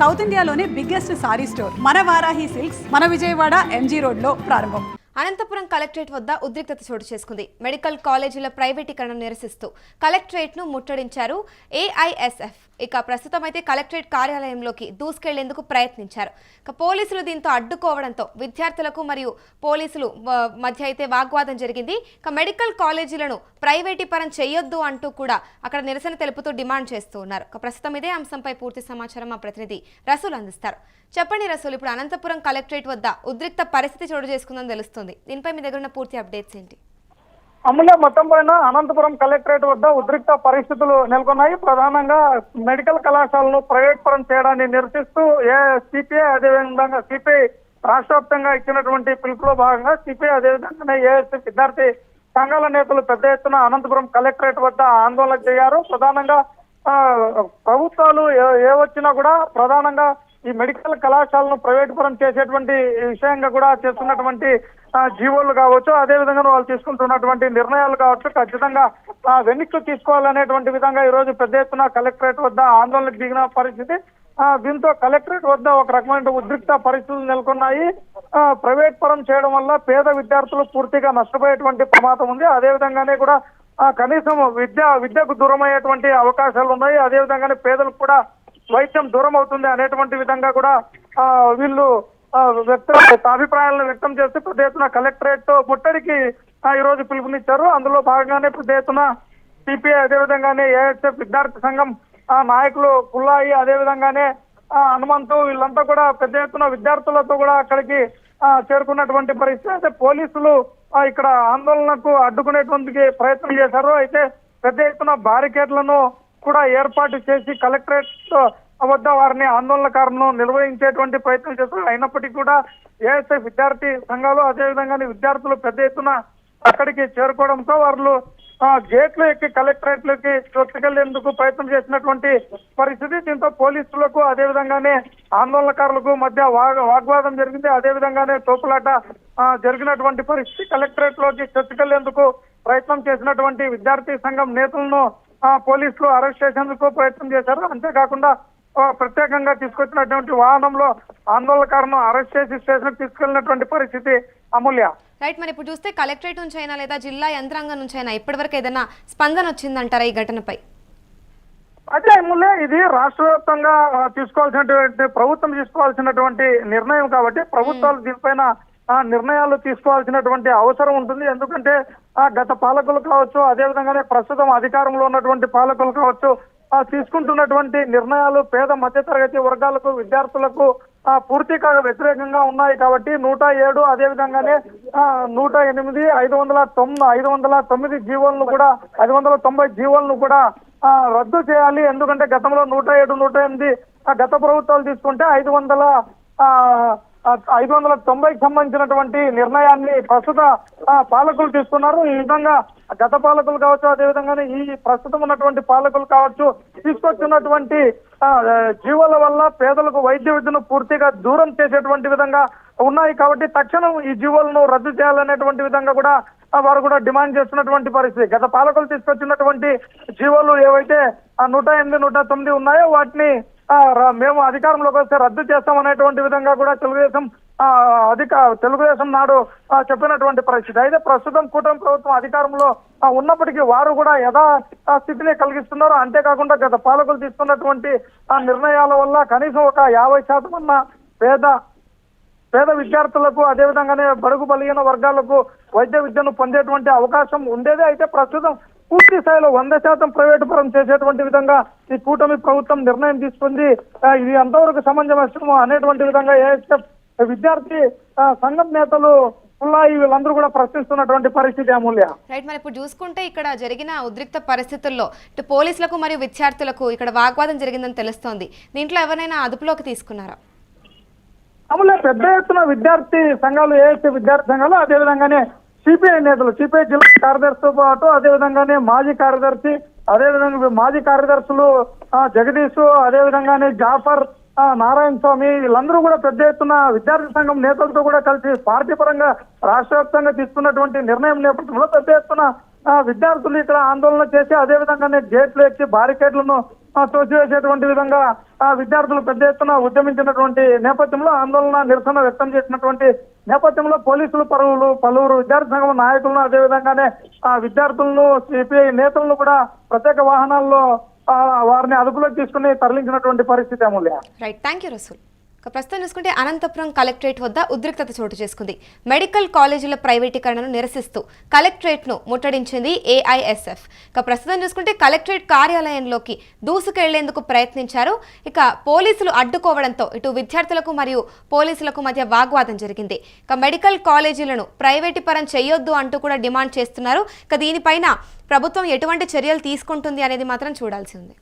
South ఇండియాలోనే biggest sorry store మన Varahi silks మన విజయవాడ ఎంజీ రోడ్ లో ప్రారంభం. అనంతపురం కలెక్టరేట్ వద్ద ఉద్రిక్తత చోటు చేసుకుంది. మెడికల్ కాలేజీల ప్రైవేటీకరణ నిరసిస్తూ కలెక్టరేట్ ను ముట్టడించారు ఏఐఎస్ఎఫ్. ఇక ప్రస్తుతం అయితే కలెక్టరేట్ కార్యాలయంలోకి దూసుకెళ్లేందుకు ప్రయత్నించారు. ఇక పోలీసులు దీంతో అడ్డుకోవడంతో విద్యార్థులకు మరియు పోలీసులు మధ్య అయితే వాగ్వాదం జరిగింది. ఇక మెడికల్ కాలేజీలను ప్రైవేటీకరణ చేయొద్దు అంటూ కూడా అక్కడ నిరసన తెలుపుతూ డిమాండ్ చేస్తూ ఉన్నారు. ప్రస్తుతం ఇదే అంశంపై పూర్తి సమాచారం మా ప్రతినిధి రసూల్ అందిస్తారు. చెప్పండి రసూల్, ఇప్పుడు అనంతపురం కలెక్టరేట్ వద్ద ఉద్రిక్త పరిస్థితి చోటు చేసుకుందని తెలుస్తుంది. దీనిపై మీ దగ్గర ఉన్న పూర్తి అప్డేట్స్ ఏంటి? అమూల్య, మొత్తం పైన అనంతపురం కలెక్టరేట్ వద్ద ఉద్రిక్త పరిస్థితులు నెలకొన్నాయి. ప్రధానంగా మెడికల్ కళాశాలను ప్రైవేట్ పరం చేయడాన్ని నిరసిస్తూ సిపిఐ అదేవిధంగా సిపిఐ రాష్ట్ర వ్యాప్తంగా ఇచ్చినటువంటి పిలుపులో భాగంగా సిపిఐ అదేవిధంగా ఏఎస్ఎఫ్ విద్యార్థి సంఘాల నేతలు పెద్ద ఎత్తున అనంతపురం కలెక్టరేట్ వద్ద ఆందోళన చేశారు. ప్రధానంగా ప్రభుత్వాలు ఏ వచ్చినా కూడా ప్రధానంగా ఈ మెడికల్ కళాశాలను ప్రైవేట్ పరం చేసేటువంటి విషయంగా కూడా చేస్తున్నటువంటి జీవోలు కావచ్చు, అదేవిధంగా వాళ్ళు తీసుకుంటున్నటువంటి నిర్ణయాలు కావచ్చు, ఖచ్చితంగా వెనక్కి తీసుకోవాలనేటువంటి విధంగా ఈ రోజు పెద్ద ఎత్తున కలెక్టరేట్ వద్ద ఆందోళనకు దిగిన పరిస్థితి. దీంతో కలెక్టరేట్ వద్ద ఒక రకమైన ఉద్రిక్త పరిస్థితులు నెలకొన్నాయి. ప్రైవేట్ పరం చేయడం వల్ల పేద విద్యార్థులు పూర్తిగా నష్టపోయేటువంటి ప్రమాదం ఉంది. అదేవిధంగానే కూడా కనీసం విద్యకు దూరం అయ్యేటువంటి అవకాశాలు ఉన్నాయి. అదేవిధంగానే పేదలకు కూడా వైద్యం దూరం అవుతుంది అనేటువంటి విధంగా కూడా వీళ్ళు అభిప్రాయాలను వ్యక్తం చేస్తూ పెద్ద ఎత్తున కలెక్టరేట్ ముట్టడికి ఈ రోజు పిలుపునిచ్చారు. అందులో భాగంగానే పెద్ద ఎత్తున సిపిఐ అదేవిధంగానే ఏఎస్ఎఫ్ విద్యార్థి సంఘం నాయకులు పుల్లాయి అదేవిధంగానే హనుమంతు వీళ్ళంతా కూడా పెద్ద ఎత్తున విద్యార్థులతో కూడా అక్కడికి చేరుకున్నటువంటి పరిస్థితి. అయితే పోలీసులు ఇక్కడ ఆందోళనకు అడ్డుకునేటువంటి ప్రయత్నం చేశారు. అయితే పెద్ద ఎత్తున బారికేడ్లను కూడా ఏర్పాటు చేసి కలెక్టరేట్ వద్ద వారిని ఆందోళనకారులను నిర్వహించేటువంటి ప్రయత్నం చేస్తారు. అయినప్పటికీ కూడా ఏఎస్ఎఫ్ విద్యార్థి సంఘాలు అదేవిధంగా విద్యార్థులు పెద్ద ఎత్తున అక్కడికి చేరుకోవడంతో వాళ్ళు గేట్లు ఎక్కి కలెక్టరేట్ లోకి చొచ్చుకెళ్లేందుకు ప్రయత్నం చేసినటువంటి పరిస్థితి. దీంతో పోలీసులకు అదేవిధంగానే ఆందోళనకారులకు మధ్య వాగ్వాదం జరిగింది. అదేవిధంగానే తోపులాట జరిగినటువంటి పరిస్థితి. కలెక్టరేట్ లోకి చొచ్చుకెళ్లేందుకు ప్రయత్నం చేసినటువంటి విద్యార్థి సంఘం నేతలను పోలీసులు అరెస్ట్ చేసేందుకు ప్రయత్నం చేశారు. అంతేకాకుండా ప్రత్యేకంగా తీసుకొచ్చినటువంటి వాహనంలో ఆందోళనకారులను అరెస్ట్ చేసి స్టేషన్ తీసుకెళ్లినటువంటి పరిస్థితి. అమూల్య, రైట్, మరి ఇప్పుడు చూస్తే కలెక్టరేట్ నుంచి అయినా లేదా జిల్లా యంత్రాంగం నుంచి అయినా ఇప్పటివరకు ఏదైనా స్పందన వచ్చిందంటారా ఈ ఘటనపై? అదే అమూల్య, ఇది రాష్ట్ర వ్యాప్తంగా తీసుకోవాల్సినటువంటి ప్రభుత్వం తీసుకోవాల్సినటువంటి నిర్ణయం కాబట్టి ప్రభుత్వాలు దీనిపైన నిర్ణయాలు తీసుకోవాల్సినటువంటి అవసరం ఉంటుంది. ఎందుకంటే గత పాలకులు కావచ్చు, అదేవిధంగానే ప్రస్తుతం అధికారంలో ఉన్నటువంటి పాలకులు కావచ్చు, తీసుకుంటున్నటువంటి నిర్ణయాలు పేద మధ్యతరగతి వర్గాలకు విద్యార్థులకు పూర్తిగా వ్యతిరేకంగా ఉన్నాయి. కాబట్టి 107 అదేవిధంగానే 108 509 జీవోలను కూడా 590 జీవోలను కూడా రద్దు చేయాలి. ఎందుకంటే గతంలో 107 108 గత ప్రభుత్వాలు తీసుకుంటే 590కి సంబంధించినటువంటి నిర్ణయాన్ని ప్రస్తుత పాలకులు తీసుకున్నారు. ఈ విధంగా గత పాలకులు కావచ్చు, అదేవిధంగానే ఈ ప్రస్తుతం ఉన్నటువంటి పాలకులు కావచ్చు తీసుకొచ్చినటువంటి జీవోల వల్ల పేదలకు వైద్య విద్యను పూర్తిగా దూరం చేసేటువంటి విధంగా ఉన్నాయి. కాబట్టి తక్షణం ఈ జీవోలను రద్దు చేయాలనేటువంటి విధంగా కూడా వారు కూడా డిమాండ్ చేస్తున్నటువంటి పరిస్థితి. గత పాలకులు తీసుకొచ్చినటువంటి జీవోలు ఏవైతే 108 109 ఉన్నాయో వాటిని మేము అధికారంలోకి వస్తే రద్దు చేస్తామనేటువంటి విధంగా కూడా తెలుగుదేశం నాడు చెప్పినటువంటి పరిస్థితి. అయితే ప్రస్తుతం కూటమి ప్రభుత్వం అధికారంలో ఉన్నప్పటికీ వారు కూడా స్థితిని కలిగిస్తున్నారు. అంతేకాకుండా గత పాలకులు తీసుకున్నటువంటి నిర్ణయాల వల్ల కనీసం ఒక 50% అన్న పేద విద్యార్థులకు అదేవిధంగానే బడుగు బలహీన వర్గాలకు వైద్య విద్యను పొందేటువంటి అవకాశం ఉండేది. అయితే ప్రస్తుతం పూర్తి స్థాయిలో 100% ప్రైవేటు పరం చేసేటువంటి విధంగా ఈ కూటమి ప్రభుత్వం నిర్ణయం తీసుకుంది. ఇది ఎంతవరకు సమంజసం అనేటువంటి విధంగా ఏఎస్ఎఫ్ విద్యార్థి సంఘం నేతలు వీళ్ళందరూ కూడా ప్రశ్నిస్తున్నటువంటి పరిస్థితి. అమూల్య, రైట్, మరి ఇప్పుడు చూసుకుంటే ఇక్కడ జరిగిన ఉద్రిక్త పరిస్థితుల్లో ఇటు పోలీసులకు మరియు విద్యార్థులకు ఇక్కడ వాగ్వాదం జరిగిందని తెలుస్తోంది. దీంట్లో ఎవరైనా అదుపులోకి తీసుకున్నారా? అమూల్య, పెద్ద ఎత్తున విద్యార్థి సంఘాలు ఏఎస్ఎఫ్ విద్యార్థి సంఘాలు అదేవిధంగానే సిపిఐ నేతలు సిపిఐ జిల్లా కార్యదర్శితో పాటు అదేవిధంగానే మాజీ కార్యదర్శి అదేవిధంగా మాజీ కార్యదర్శులు జగదీష్ అదేవిధంగానే జాఫర్ నారాయణ స్వామి వీళ్ళందరూ కూడా పెద్ద ఎత్తున విద్యార్థి సంఘం నేతలతో కూడా కలిసి పార్టీ పరంగా రాష్ట్ర వ్యాప్తంగా తీసుకున్నటువంటి నిర్ణయం నేపథ్యంలో పెద్ద ఎత్తున విద్యార్థులు ఇక్కడ ఆందోళన చేసి అదేవిధంగానే గేట్లు ఎక్కి బారికేడ్లను తోసివేసేటువంటి విధంగా విద్యార్థులు పెద్ద ఎత్తున ఉద్యమించినటువంటి నేపథ్యంలో ఆందోళన నిరసన వ్యక్తం చేసినటువంటి నేపథ్యంలో పోలీసులు పలువురు విద్యార్థి సంఘం నాయకులను అదేవిధంగానే విద్యార్థులను సిపిఐ నేతలను కూడా ప్రత్యేక వాహనాల్లో వారిని అదుపులోకి తీసుకుని తరలించినటువంటి పరిస్థితి Amulya. Right, thank you Rasool. ప్రస్తుతం చూసుకుంటే అనంతపురం కలెక్టరేట్ వద్ద ఉద్రిక్తత చోటు చేసుకుంది. మెడికల్ కాలేజీల ప్రైవేటీకరణను నిరసిస్తూ కలెక్టరేట్ను ముట్టడించింది ఏఐఎస్ఎఫ్. ప్రస్తుతం చూసుకుంటే కలెక్టరేట్ కార్యాలయంలోకి దూసుకెళ్లేందుకు ప్రయత్నించారు. పోలీసులు అడ్డుకోవడంతో ఇటు విద్యార్థులకు మరియు పోలీసులకు మధ్య వాగ్వాదం జరిగింది. మెడికల్ కాలేజీలను ప్రైవేటీకరణ చేయొద్దు అంటూ కూడా డిమాండ్ చేస్తున్నారు. దీనిపైన ప్రభుత్వం ఎటువంటి చర్యలు తీసుకుంటుంది అనేది మాత్రం చూడాల్సి ఉంది.